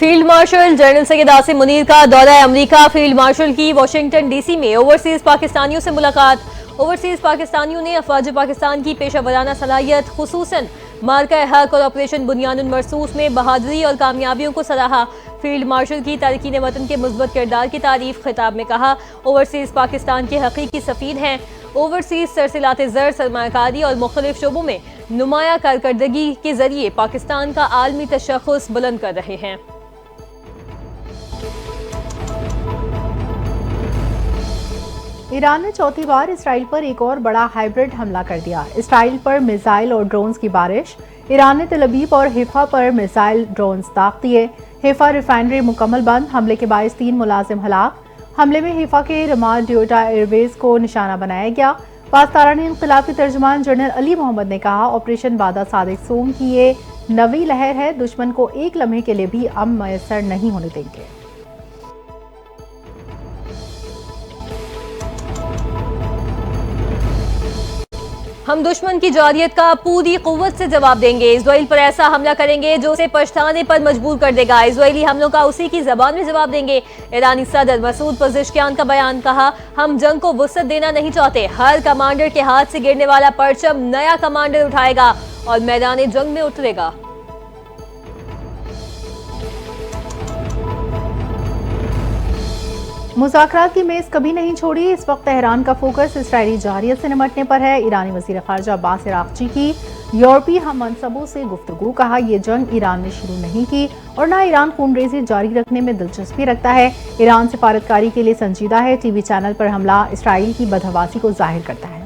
Field marshal general Syed Asim Munir का दौरा अमरीका। Field marshal की वाशिंगटन डीसी में ओवरसीज पाकिस्तानियों से मुलाकात। ओवरसीज पाकिस्तानियों ने अफवाज पाकिस्तान की पेशा वराना सलाहियत, खुसूसन मार्का हक और ऑपरेशन बुनियानुल मरसूस में बहादुरी और कामयाबियों को सराहा। फील्ड मार्शल की तारकीन वतन के मुस्बत किरदार की तारीफ खिताब में कहा, ओवरसीज पाकिस्तान के हकीकी सफीर हैं। ओवरसीज सरसिलात ज़र, सरमायाकारी और मुख्तलिफ शोबों में नुमाया कारकर्दगी के जरिए पाकिस्तान का आलमी तशख़्ख़ुस बुलंद कर रहे हैं। ईरान ने चौथी बार इसराइल पर एक और बड़ा हाइब्रिड हमला कर दिया। इसराइल पर मिसाइल और ड्रोन्स की बारिश। ईरान ने तेल अवीव और हिफा पर मिसाइल ड्रोन्स दाग दिए। हिफा रिफाइनरी मुकम्मल बंद। हमले के बायस 3 मुलाजिम हलाक। हमले में हिफा के रमाल डियोटा एयरवेज को निशाना बनाया गया। पाकिस्तानी इनकलाब के तर्जुमान जनरल अली मोहम्मद ने कहा, ऑपरेशन बादा सादिक सोम की ये नवी लहर है, दुश्मन को एक लम्हे के लिए भी अमन मयसर नहीं होने देंगे। हम दुश्मन की जारियत का पूरी कुव्वत से जवाब देंगे। इजराइल पर ऐसा हमला करेंगे जो उसे पछताने पर मजबूर कर देगा। इजरायली हमलों का उसी की जबान में जवाब देंगे। ईरानी सदर मसूद पज़ेश्कियान का बयान, कहा, हम जंग को वुसअत देना नहीं चाहते। हर कमांडर के हाथ से गिरने वाला परचम नया कमांडर उठाएगा और मैदान जंग में उतरेगा। मुज़ाकरात की मेज कभी नहीं छोड़ी। इस वक्त तेहरान का फोकस इसराइली जारियत से निमटने पर है। ईरानी वज़ीर ख़ारजा अब्बास इराक़ची की यूरोपीय हम मनसबों से गुफ्तगू। कहा, यह जंग ईरान ने शुरू नहीं की और ना ईरान खूनरेज़ी जारी रखने में दिलचस्पी रखता है। ईरान सिफारतकारी के लिए संजीदा है। टीवी चैनल पर हमला इसराइल की बदहवासी को जाहिर करता है।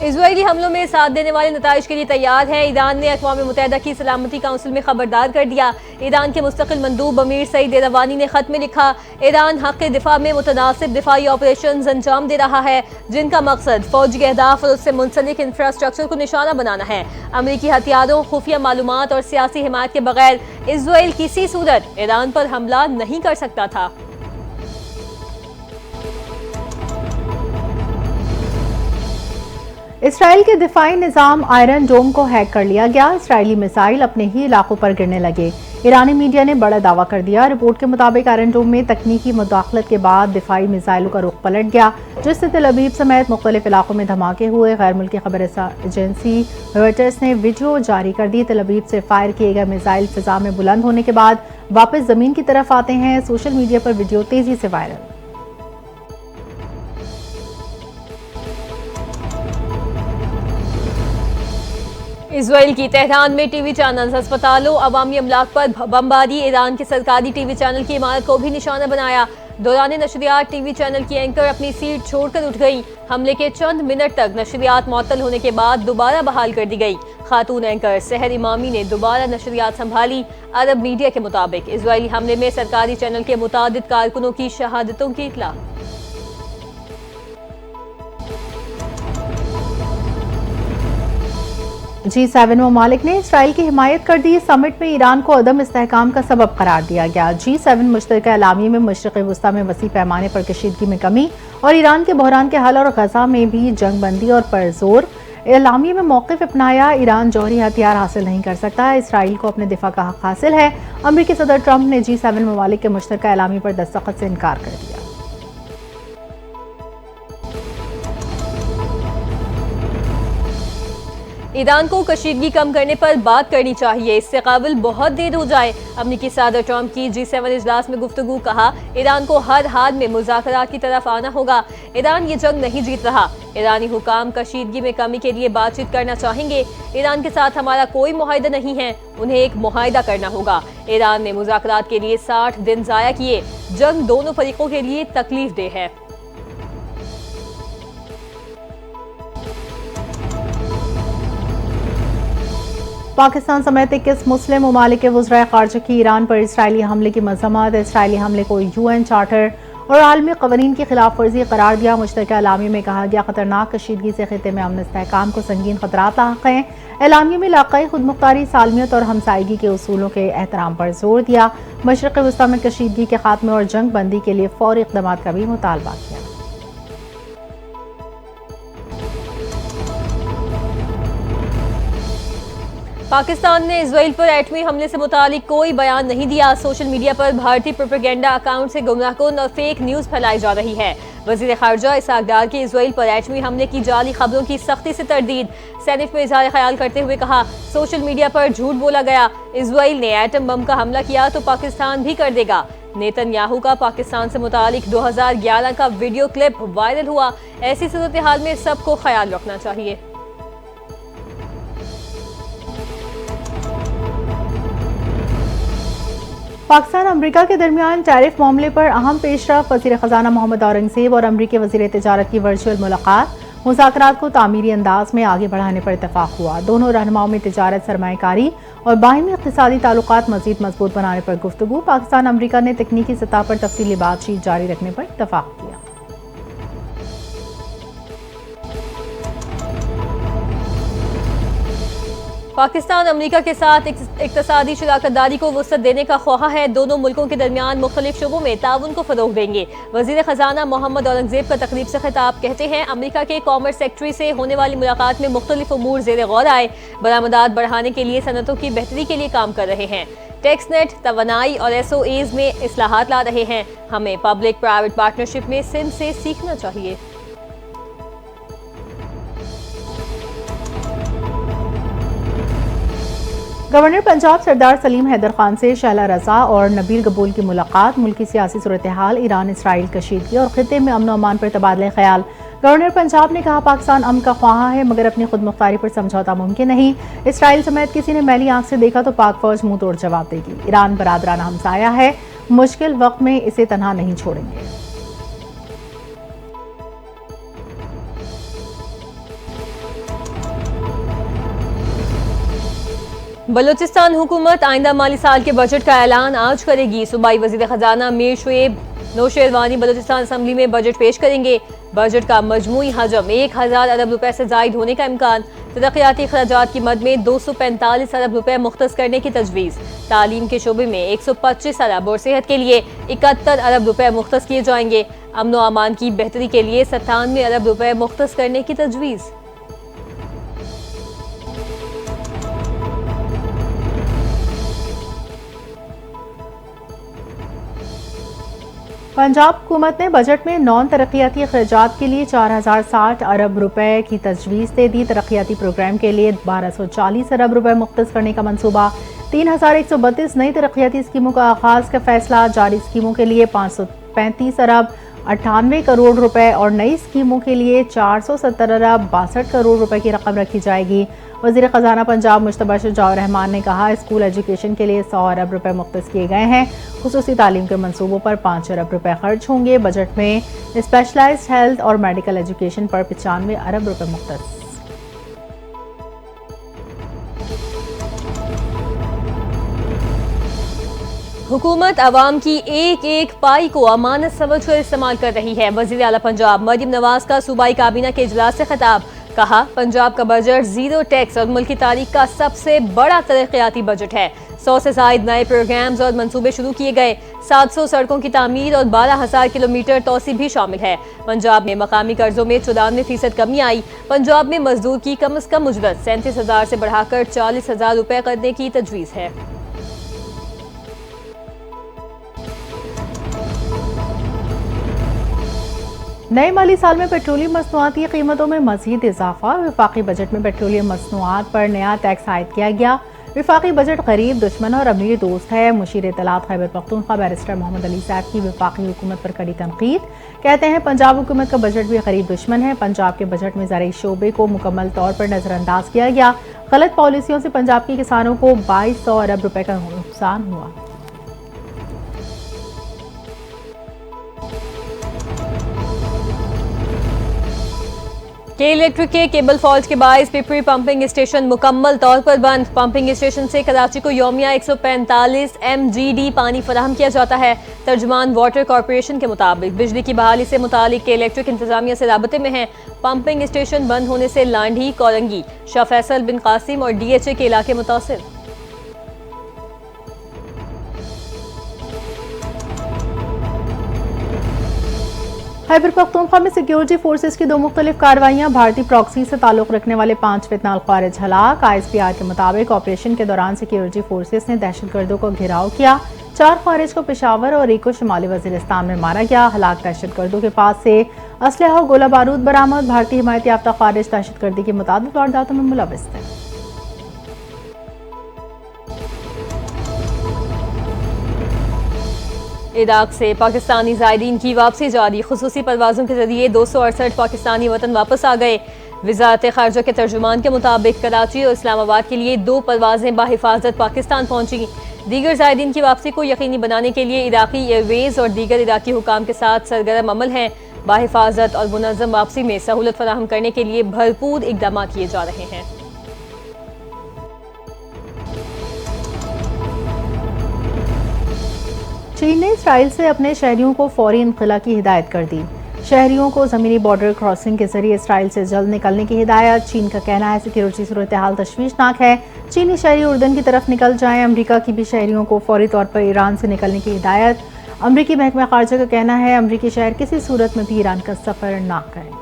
इजरायली हमलों में साथ देने वाले नताइज के लिए तैयार है। ईरान ने अक़वाम मुत्तहिदा की सलामती काउंसिल में खबरदार कर दिया। ईरान के मुस्तकिल मंदूब अमीर सईद एरवानी ने खत में लिखा, ईरान हक़ के दिफा में मुतनासिब दिफाई ऑपरेशन अंजाम दे रहा है जिनका मकसद फौजी अहदाफ और उससे मुंसलिक इंफ्रास्ट्रक्चर को निशाना बनाना है। अमरीकी हथियारों, खुफिया मालूमात और सियासी हिमायत के बगैर इजराइल किसी सूरत ईरान पर हमला नहीं कर सकता था। इसराइल के दिफाई निज़ाम आयरन डोम को हैक कर लिया गया। इसराइली मिसाइल अपने ही इलाकों पर गिरने लगे। ईरानी मीडिया ने बड़ा दावा कर दिया। रिपोर्ट के मुताबिक आयरन डोम में तकनीकी मुदाखलत के बाद दिफाई मिसाइलों का रुख पलट गया, जिससे तेल अवीव समेत मुख्तलिफ इलाकों में धमाके हुए। गैर मुल्की खबर एजेंसी रॉयटर्स ने वीडियो जारी कर दी। तेल अवीव से फायर किए गए मिसाइल फिजा में बुलंद होने के बाद वापस जमीन की तरफ आते हैं। सोशल मीडिया पर वीडियो तेजी से वायरल। इजराइल की तेहरान में टीवी चैनल, अस्पतालों, अवामी अमलाक पर बमबारी। ईरान के सरकारी टीवी चैनल की इमारत को भी निशाना बनाया। दौरान नशरियात टीवी चैनल की एंकर अपनी सीट छोड़कर उठ गई। हमले के चंद मिनट तक नशरियात मुअत्तल होने के बाद दोबारा बहाल कर दी गई। खातून एंकर सहर इमामी ने दोबारा नशरियात संभाली। अरब मीडिया के मुताबिक इजरायली हमले में सरकारी चैनल के मुतादिद कारकुनों की शहादतों की इत्तला। G7 ममालिक ने इसराइल की हिमायत कर दी। समिट में ईरान को अदम इस्तेहकाम का सबब करार दिया गया। G7 मुश्तरका एलामी में मशरिक़ वस्ता में वसी पैमाने पर कशीदगी में कमी और ईरान के बहरान के हल और गजा में भी जंग बंदी और परजोर एलामी में मौक़िफ़ अपनाया। ईरान जौहरी हथियार हासिल नहीं कर सकता, इसराइल को अपने दिफा का हक़ हासिल है। अमरीकी सदर ट्रंप ने G7 ममालिक के मुश्तरका एलामी पर दस्तखत से इनकार कर दिया। ईरान को कशीदगी कम करने पर बात करनी चाहिए, इससे काबिल बहुत देर हो जाए। अमरीकी सदर ट्रंप की G7 इजलास में गुफ्तगू। कहा, ईरान को हर हाल में मुज़ाकरात की तरफ आना होगा। ईरान ये जंग नहीं जीत रहा। ईरानी हुकाम कशीदगी में कमी के लिए बातचीत करना चाहेंगे। ईरान के साथ हमारा कोई मुआहिदा नहीं है, उन्हें एक मुआहिदा करना होगा। ईरान ने मुज़ाकरात के लिए 60 दिन ज़ाया किए। जंग दोनों फरीकों के लिए तकलीफ दे है। पाकिस्तान समेत 21 मुस्लिम ममालिक के वज़राए ख़ारजा की ईरान पर इसराइली हमले की मज़म्मत। इसराइली हमले को UN चार्टर और आलमी क़वानीन की खिलाफ वर्जी करार दिया। मुश्तरका एलामी में कहा गया, ख़तरनाक कशीदगी से खित्ते में अमन इस्तेहकाम को संगीन ख़तरात लाहिक़ हैं। एलामिया में इलाक़ाई खुदमुख्तारी, सालमियत और हमसायगी के उसूलों के एहतराम पर जोर दिया। मशरिक़ वस्ता में कशीदगी के खात्मे और जंग बंदी के लिए फ़ौरी इक़दामात का भी मुतालबा किया। पाकिस्तान ने इसराइल पर एटमी हमले से मुतालिक कोई बयान नहीं दिया। सोशल मीडिया पर भारतीय प्रोपेगेंडा अकाउंट से गुमराहकुन और फेक न्यूज फैलाई जा रही है। वजीर खारजा इसहाक डार की इसराइल पर एटमी हमले की जाली खबरों की सख्ती से तरदीद। सेनेट में इजहार ख्याल करते हुए कहा, सोशल मीडिया पर झूठ बोला गया। इसराइल ने एटम बम का हमला किया तो पाकिस्तान भी कर देगा। नेतन्याहू का पाकिस्तान से मुतालिक 2011 का वीडियो क्लिप वायरल हुआ। ऐसी सूरत हाल में सबको ख्याल रखना चाहिए। पाकिस्तान अमरीका के दरमियान टैरिफ मामले पर अहम पेशरफ। वज़ीर ख़ज़ाना मोहम्मद औरंगज़ेब और अमरीकी वज़ीर तिजारत की वर्चुअल मुलाकात। मुज़ाकरात को तामीरी अंदाज में आगे बढ़ाने पर इत्तफाक हुआ। दोनों रहनुमाओं में तिजारत, सरमायाकारी और बाहिमी इक़्तिसादी ताल्लुकात मज़ीद मजबूत बनाने पर गुफ्तगू। पाकिस्तान अमरीका ने तकनीकी सतह पर तफसीली बातचीत जारी रखने पर इत्तफाक किया। पाकिस्तान अमरीका के साथ इक़्तिसादी शराकतदारी को वुसअत देने का ख्वाह है। दोनों मुल्कों के दरमियान मुख्तलिफ शोबों में ताउन को फ़रोग़ देंगे। वज़ीर ख़ज़ाना मोहम्मद औरंगज़ेब का तकरीब से खिताब। कहते हैं, अमरीका के कॉमर्स सेक्रेटरी से होने वाली मुलाकात में मुख्तलिफ उमूर ज़ेर गौर आए। बरामदात बढ़ाने के लिए सनतों की बेहतरी के लिए काम कर रहे हैं। टैक्स नेट, तवानाई और SOAs में इस्लाहात ला रहे हैं। हमें पब्लिक प्राइवेट पार्टनरशिप में सिंध से सीखना चाहिए। गवर्नर पंजाब सरदार सलीम हैदर खान से शैला रज़ा और नबील कबूल की मुलाकात। मुल्की सियासी सूरत हाल, ईरान इसराइल कशीदगी और खित्ते में अमन अमान पर तबादला ख्याल। गवर्नर पंजाब ने कहा, पाकिस्तान अमन का ख्वाह है मगर अपनी खुद मुख्तारी पर समझौता मुमकिन नहीं। इसराइल समेत किसी ने मैली आंख से देखा तो पाक फौज मुंह तोड़ जवाब देगी। ईरान बरादराना हमसाया है, मुश्किल वक्त में इसे तन्हा नहीं छोड़ेंगे। बलूचिस्तान हुकूमत आइंदा माली साल के बजट का ऐलान आज करेगी। सूबाई वज़ीर ख़ज़ाना मीर शुएब नौशेरवानी बलूचिस्तान असम्बली में बजट पेश करेंगे। बजट का मजमूई हजम 1000 अरब रुपए से जायद होने का इम्कान। तरक्याती अखराजात की मद में 245 अरब रुपए मुख्तस करने की तजवीज़। तालीम के शोबे में 125 अरब और सेहत के लिए 71 अरब रुपए मुख्तस किए जाएंगे। अमन व अमान की बेहतरी के लिए 97 अरब रुपए मुख्तस करने की तजवीज़। पंजाब हुकूमत ने बजट में नॉन तरक्याती अखराजात के लिए 4060 अरब रुपए की तजवीज़ दे दी। तरक्याती प्रोग्राम के लिए 1240 अरब रुपए मुख्तस करने का मनसूबा। 3132 नई तरक्याती स्कीमों का आगाज का फैसला। जारी स्कीमों के लिए 535 अरब 98 करोड़ रुपए और नई स्कीमों के लिए 470 अरब 62 करोड़ रुपए की रकम रखी जाएगी। वज़ीर ख़ज़ाना पंजाब मुश्तबा शुजाउर रहमान ने कहा, स्कूल एजुकेशन के लिए 100 अरब रुपए मुख्तस किए गए हैं। खुसूसी तालीम के मंसूबों पर 5 अरब रुपए खर्च होंगे। बजट में स्पेशलाइज्ड हेल्थ और मेडिकल एजुकेशन पर 95 अरब रुपए मुख्तस। हुकूमत आवाम की एक एक पाई को अमानत समझकर इस्तेमाल कर रही है। वज़ीर आला पंजाब मरियम नवाज का सूबाई काबीना के इजलास से खिताब। कहा, पंजाब का बजट जीरो टैक्स और मुल्क की तारीख का सबसे बड़ा तरक्याती बजट है। 100 से जायद नए प्रोग्राम्स और मंसूबे शुरू किए गए। 700 सड़कों की तामीर और 12,000 किलोमीटर तोसी भी शामिल है। पंजाब में मकामी कर्जों में 94% कमी आई। पंजाब में मजदूर की कम अज कम उजरत 37,000 से बढ़ाकर 40,000 रुपए करने की तजवीज़ है। नए माली साल में पेट्रोलियम मसनूआत की कीमतों में मजीद इजाफा। वफाकी बजट में पेट्रोलियम मसनूआत पर नया टैक्स आयद किया गया। वफाकी बजट गरीब, दुश्मन और अमीर दोस्त है। मुशीर इत्तलात खैबर पख्तूनख्वा बैरिस्टर मोहम्मद अली साहब की वफाकी हुकूमत पर कड़ी तनकीद। कहते हैं, पंजाब हुकूमत का बजट भी गरीब दुश्मन है। पंजाब के बजट में ज़राई शोबे को मुकम्मल तौर पर नज़रअंदाज किया गया। गलत पॉलिसियों से पंजाब के किसानों को 2200 अरब रुपए का नुकसान हुआ। के इलेक्ट्रिक के केबल फॉल्ट के बायस पिपरी पंपिंग स्टेशन मुकम्मल तौर पर बंद। पंपिंग स्टेशन से कराची को यौमिया 145 MGD पानी फराहम किया जाता है। तर्जुमान वाटर कॉरपोरेशन के मुताबिक बिजली की बहाली से मुतालिक के इलेक्ट्रिक इंतजामिया से राबते में है। पंपिंग स्टेशन बंद होने से लांढी, कोरंगी, शाह फैसल बिन कासिम और DHA के इलाके मुतासिर। खैबर पख्तूनख्वा में सिक्योरिटी फोर्सेस की 2 मुख्तलिफ कार्रवाइयां, भारतीय प्रॉक्सी से ताल्लुक रखने वाले 5 फितनाल खारिज हलाक। ISPR के मुताबिक ऑपरेशन के दौरान सिक्योरिटी फोर्सेस ने दहशतगर्दों को घेराव किया। 4 खारिज को पेशावर और 1 को शुमाली वजीरिस्तान में मारा गया। हलाक दहशतगर्दों के पास से असलहा और गोला बारूद बरामद। भारतीय हिमायत याफ्ता खारिज दहशतगर्दी की मुताबिक वारदातों में मुलव्वस थे। इराक से पाकिस्तानी ज़ायरीन की वापसी जारी। खुसूसी परवाज़ों के जरिए 268 पाकिस्तानी वतन वापस आ गए। वज़ारत ख़ारजा के तर्जुमान के मुताबिक कराची और इस्लामाबाद के लिए 2 परवाज़ें बाहिफाजत पाकिस्तान पहुंची। दीगर ज़ायरीन की वापसी को यकीनी बनाने के लिए इराक़ी एयरवेज़ और दीगर इराक़ी हुकाम के साथ सरगर्म अमल हैं। बाहिफाजत और मुनज़्ज़म वापसी में सहूलत फराहम करने के लिए भरपूर इक़दाम किए जा रहे हैं। चीन ने इसराइल से अपने शहरियों को फौरी इनखला की हिदायत कर दी। शहरियों को ज़मीनी बॉर्डर क्रॉसिंग के जरिए इसराइल से जल्द निकलने की हिदायत। चीन का कहना है सिक्योरिटी सूरत हाल तशवीशनाक है। चीनी शहरी उर्दन की तरफ निकल जाएं। अमरीका की भी शहरियों को फौरी तौर पर ईरान से निकलने की हिदायत। अमरीकी महकमा खारजा का कहना है अमरीकी शहर किसी सूरत में भी ईरान का सफ़र ना करें।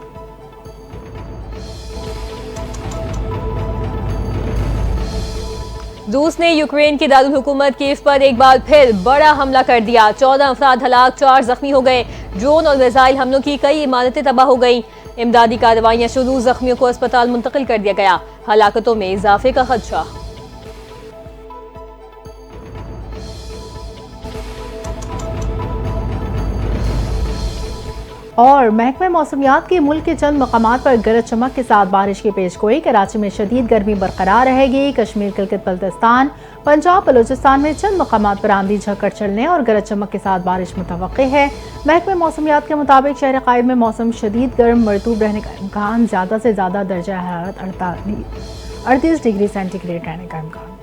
रूस ने यूक्रेन की दारुल हुकूमत कीव पर एक बार फिर बड़ा हमला कर दिया। 14 अफराद हलाक, 4 जख्मी हो गए। ड्रोन और मिसाइल हमलों की कई इमारतें तबाह हो गईं। इमदादी कार्रवाइयां शुरू, जख्मियों को अस्पताल मुंतकिल कर दिया गया। हलाकतों में इजाफे का खदशा। और महकमे मौसमियात की मुल्क के चंद मकामात पर गरज चमक के साथ बारिश की पेशगोई। कराची में शदीद गर्मी बरकरार रहेगी। कश्मीर, गिलगित बल्तिस्तान, पंजाब, बलूचिस्तान में चंद मकामात पर आंधी झक्कड़ चलने और गरज चमक के साथ बारिश मुतवक्के है। महकमे मौसमियात के मुताबिक शहर कायद में मौसम शदीद गर्म मरतूब रहने का इम्कान। ज़्यादा से ज़्यादा दर्जा हरारत 38 डिग्री सेंटीग्रेड रहने का इम्कान।